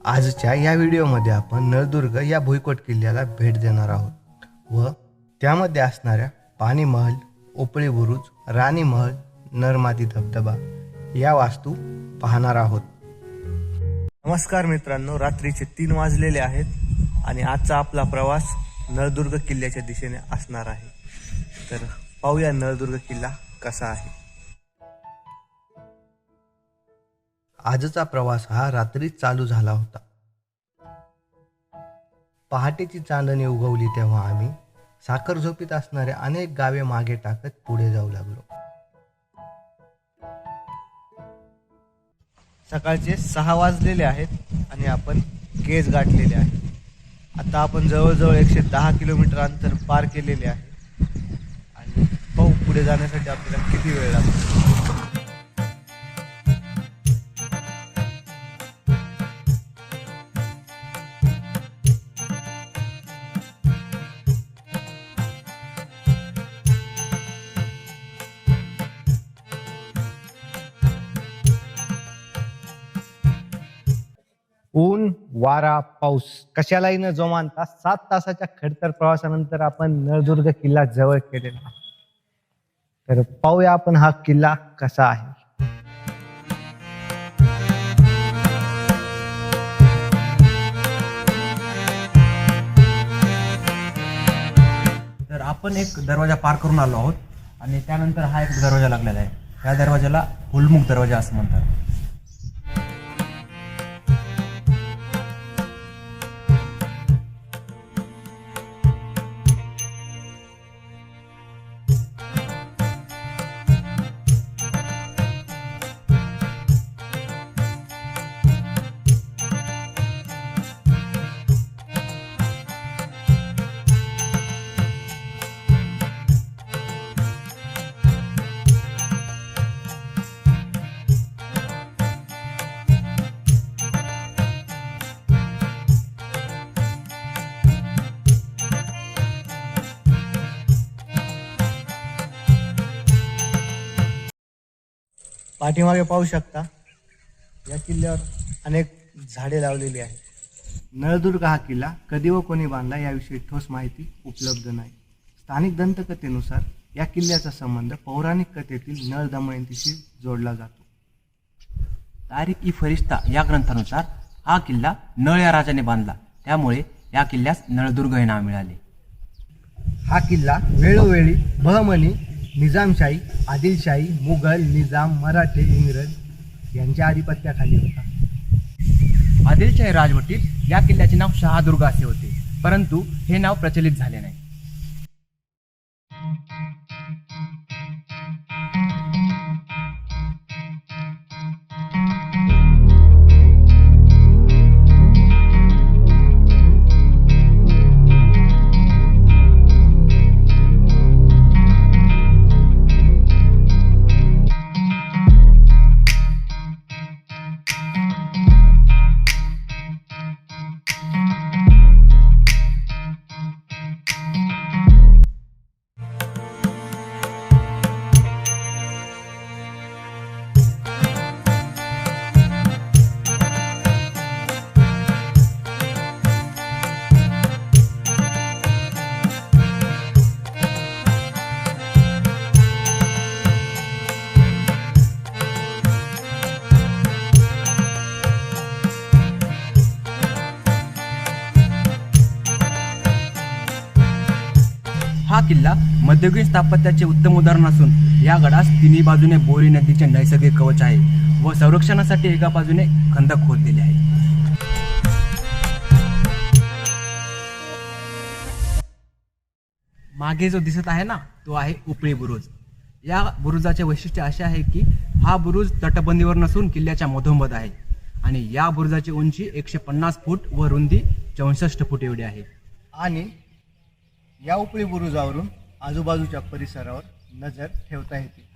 आजच्या या व्हिडिओमध्ये आपण नळदुर्ग या भुईकोट किल्ल्याला भेट देणार आहोत व त्यामध्ये असणाऱ्या पाणी महल, ओपळी बुरुज, राणी महल, नरमादी धबधबा या वास्तू पाहणार आहोत। नमस्कार मित्रांनो, रात्रीचे 3 वाजलेले आहेत आणि आजचा आपला प्रवास नळदुर्ग किल्ल्याच्या दिशेने असणार आहे। तर पाहूया नळदुर्ग किल्ला कसा आहे। आजचा प्रवास हा रात्रीच चालू झाला होता। पहाटेची चांदणी उगवली तेव्हा आम्ही साखर झोपीत असणाऱ्या अनेक गावे मागे टाकत पुढे जाऊ लागलो। सकाळचे 6 वाजलेले आहेत आणि आपण केज गाठलेले आहे। आता आपण जवळजवळ 110 किलोमीटर अंतर पार केलेले आहे आणि पाहू पुढे जाण्यासाठी आपल्याला किती वेळ लागतो। ऊन, वारा, पाऊस कशालाही न जोमानता 7 तासाच्या खडतर प्रवासानंतर आपण नळदुर्ग किल्ला जवळ केलेला आहे। तर पाहूया आपण हा किल्ला कसा आहे। तर आपण एक दरवाजा पार करून आलो आहोत आणि त्यानंतर हा एक दरवाजा लागलेला आहे। या दरवाजाला हुलमुख दरवाजा असं म्हणतात। पाठीमागे पाहू शकता या किल्ल्यावर अनेक झाडे लावलेली आहेत। नळदुर्ग हा किल्ला कधी व कोणी बांधला याविषयी ठोस माहिती उपलब्ध नाही। स्थानिक दंतकथेनुसार या किल्ल्याचा संबंध पौराणिक कथेतील नळ दमयंतीशी जोडला जातो। तारीख ई फरिश्ता या ग्रंथानुसार हा किल्ला नळ या राजाने बांधला, त्यामुळे या किल्ल्यास नळदुर्ग हे नाव मिळाले। हा किल्ला वेळोवेळी बहमनी, निजामशाही, आदिलशाही, मुघल, निजाम, मराठे, इंग्रज यांच्या आधिपत्याखाली होता। आदिलशाही राजवटीत या किल्ल्याचे नाव शहादुर्ग असे होते, परंतु हे नाव प्रचलित झाले नाही। हा किल्ला मध्ययुगीन स्थापत्याचे उत्तम उदाहरण असून या गडास तिन्ही बाजूने बोरी नदीचे नैसर्गिक कवच आहे व संरक्षणासाठी एका बाजूने खंदक खोदलेले आहे। मागे जो दिसत आहे ना, तो आहे उपळी बुरुज। या बुरुजाचे वैशिष्ट्य असे आहे की हा बुरुज तटबंदीवर नसून किल्ल्याच्या मधोमध आहे आणि या बुरुजाची उंची 150 फूट व रुंदी 64 फूट एवढी आहे। आणि या उपळी बुरुजावरून आजूबाजूच्या परिसरावर नजर ठेवता येते।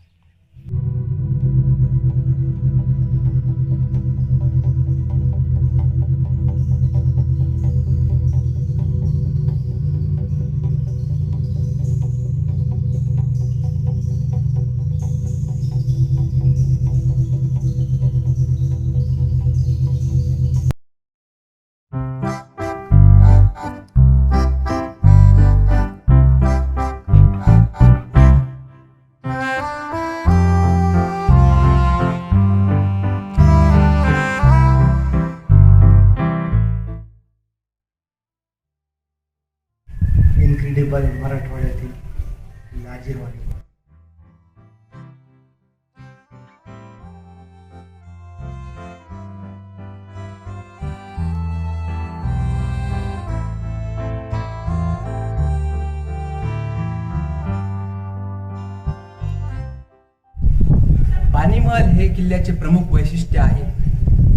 महल हे किल्ल्याचे प्रमुख वैशिष्ट्य आहे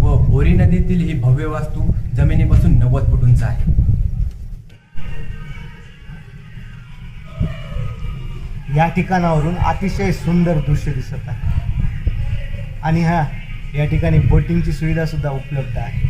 व बोरी नदीतील ही भव्य वास्तू जमिनीपासून 90 फूट उंच आहे. या ठिकाणावरून अतिशय सुंदर दृश्य दिसत आहे आणि या ठिकाणी बोटिंगची सुविधा सुद्धा उपलब्ध आहे.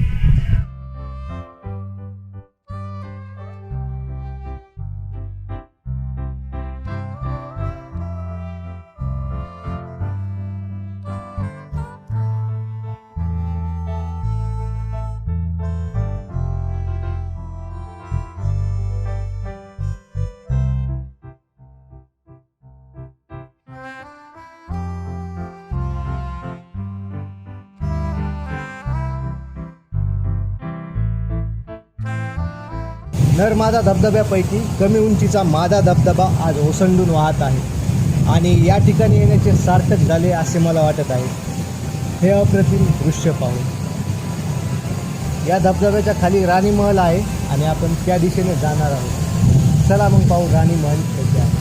नरमादा धबधब्यापैकी कमी उंचीचा मादा धबधबा आज ओसंडून वाहत आहे आणि या ठिकाणी येण्याचे सार्थक झाले असे मला वाटत आहे. हे अप्रतिम दृश्य पाहून. या धबधब्याच्या खाली राणी महल आहे आणि आपण त्या दिशेने जाणार आहोत. चला मग पाहू राणी महल कसे आहे.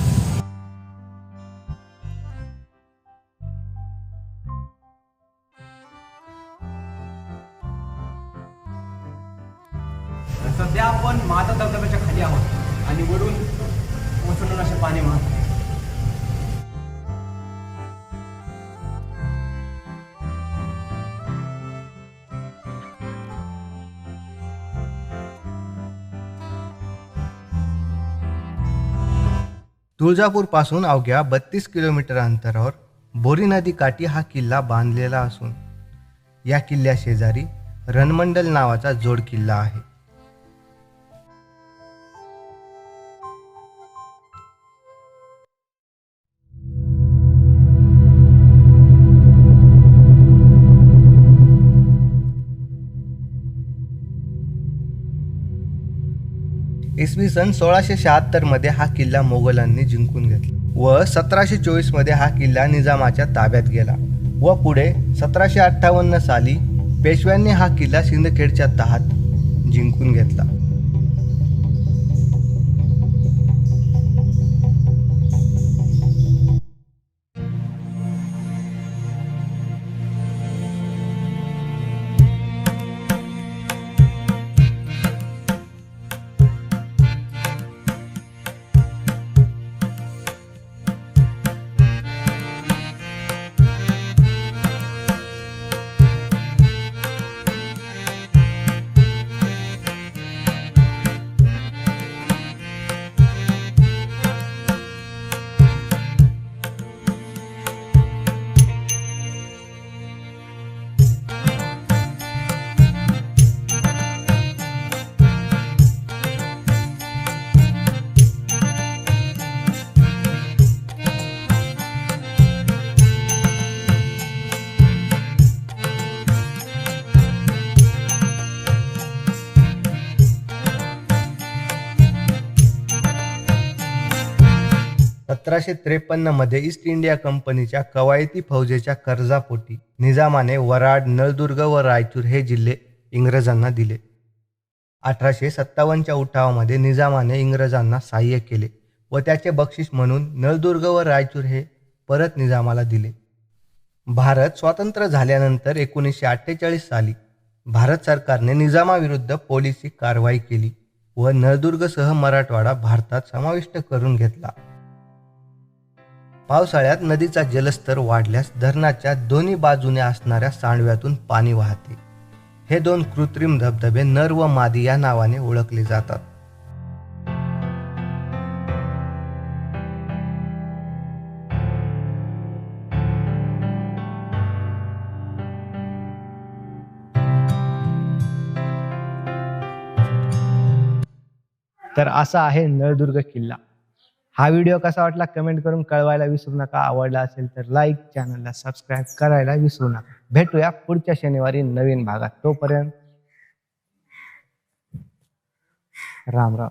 सध्या आपण माता धबधब्याच्या खाली आहोत आणि वरून ओसंडून असे पाणी वाहत. तुळजापूर पासून अवघ्या 32 किलोमीटर अंतरावर बोरी नदी काठी हा किल्ला बांधलेला असून या किल्ल्या शेजारी रणमंडल नावाचा जोड किल्ला आहे. इसवी सन 1676 मध्ये हा किल्ला मोगलांनी जिंकून घेतला व 1724 मध्ये हा किल्ला निजामाच्या ताब्यात गेला व पुढे 1758 साली पेशव्यांनी हा किल्ला सिंदखेडच्या तहात जिंकून घेतला. मध्ये ईस्ट इंडिया कंपनीच्या कवायती फौजेच्या कर्जापोटी निजामाने वराड, नळदुर्ग व रायचूर हे जिल्हे इंग्रजांना दिले. 1857च्या उठावामध्ये निजामाने इंग्रजांना सहाय्य केले व त्याचे बक्षीस म्हणून नळदुर्ग व रायचूर हे परत निजामाला दिले. भारत स्वतंत्र झाल्यानंतर 1948 साली भारत सरकारने निजामाविरुद्ध पोलिसी कारवाई केली व नळदुर्गसह मराठवाडा भारतात समाविष्ट करून घेतला. पावसाळ्यात नदीचा जलस्तर वाढल्यास धरणाच्या दोन्ही बाजूने असणाऱ्या सांडव्यातून पाणी वाहते. हे दोन कृत्रिम धबधबे नर व मादी या नावाने ओळखले जातात. तर असा आहे नळदुर्ग किल्ला. हा व्हिडिओ कसा वाटला कमेंट करून कळवायला विसरू नका. आवडला असेल तर लाईक, चॅनलला सबस्क्राईब करायला विसरू नका. भेटूया पुढच्या शनिवारी नवीन भागात. तोपर्यंत राम राम.